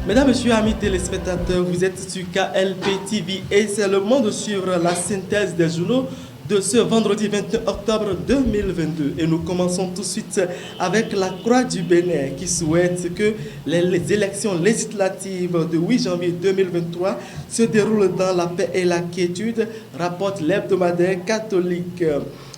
Mesdames, Messieurs, amis téléspectateurs, vous êtes sur KLP TV et c'est le moment de suivre la synthèse des journaux de ce vendredi 21 octobre 2022. Et nous commençons tout de suite avec la Croix du Bénin qui souhaite que les élections législatives de 8 janvier 2023 se déroulent dans la paix et la quiétude, rapporte l'hebdomadaire catholique.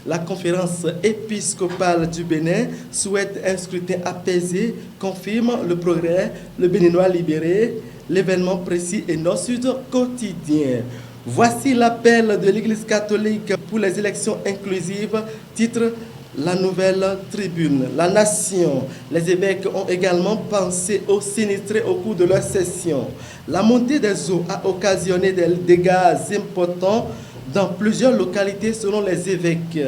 La conférence épiscopale du Bénin souhaite un scrutin apaisé, confirme le progrès, le Béninois libéré, l'événement précis et Nord-Sud quotidien. Voici l'appel de l'Église catholique pour les élections inclusives, titre La Nouvelle Tribune. La Nation, les évêques ont également pensé aux sinistrés au cours de leur session. La montée des eaux a occasionné des dégâts importants dans plusieurs localités selon les évêques,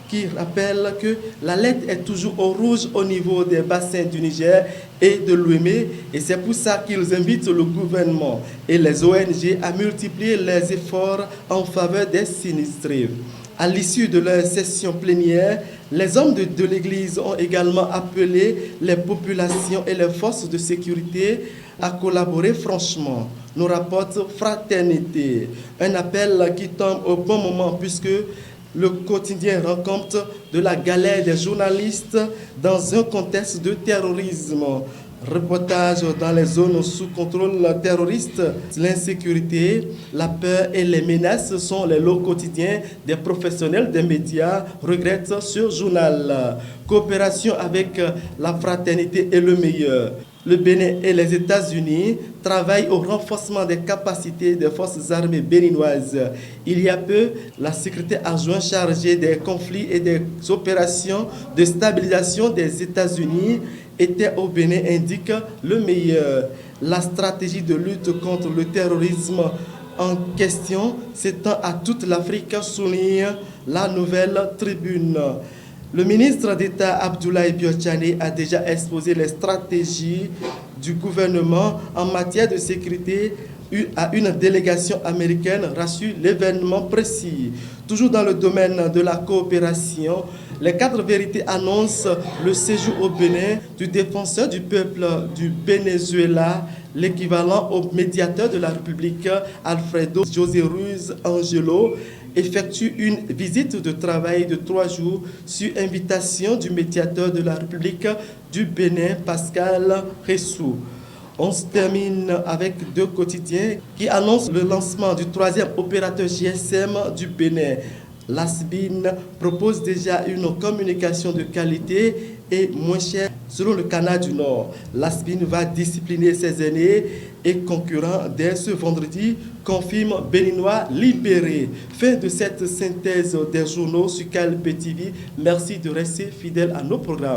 qui rappellent que l'alerte est toujours au rouge au niveau des bassins du Niger et de l'Ouémé, et c'est pour ça qu'ils invitent le gouvernement et les ONG à multiplier les efforts en faveur des sinistrés. À l'issue de leur session plénière, les hommes de l'Église ont également appelé les populations et les forces de sécurité à collaborer franchement, nous rapporte Fraternité. Un appel qui tombe au bon moment puisque le quotidien rend compte de la galère des journalistes dans un contexte de terrorisme. Reportage dans les zones sous contrôle terroriste, l'insécurité, la peur et les menaces sont les lots quotidiens des professionnels des médias, regrette ce journal. Coopération avec la fraternité est le meilleur. Le Bénin et les États-Unis travaillent au renforcement des capacités des forces armées béninoises. Il y a peu, la secrétaire adjointe chargée des conflits et des opérations de stabilisation des États-Unis était au Bénin, indique le meilleur. La stratégie de lutte contre le terrorisme en question s'étend à toute l'Afrique, souligne la Nouvelle Tribune. Le ministre d'État Abdoulaye Biotchane a déjà exposé les stratégies du gouvernement en matière de sécurité à une délégation américaine, rassure l'événement précis. Toujours dans le domaine de la coopération, les 4 vérités annoncent le séjour au Bénin du défenseur du peuple du Venezuela, l'équivalent au médiateur de la République, Alfredo José Ruiz Angelo, effectue une visite de travail de 3 jours sur invitation du médiateur de la République du Bénin, Pascal Ressou. On se termine avec 2 quotidiens qui annoncent le lancement du 3e opérateur GSM du Bénin. L'ASBIN propose déjà une communication de qualité et moins chère selon le Canada du Nord. L'ASBIN va discipliner ses aînés et concurrents dès ce vendredi, confirme Béninois libéré. Fin de cette synthèse des journaux sur KLP TV. Merci de rester fidèle à nos programmes.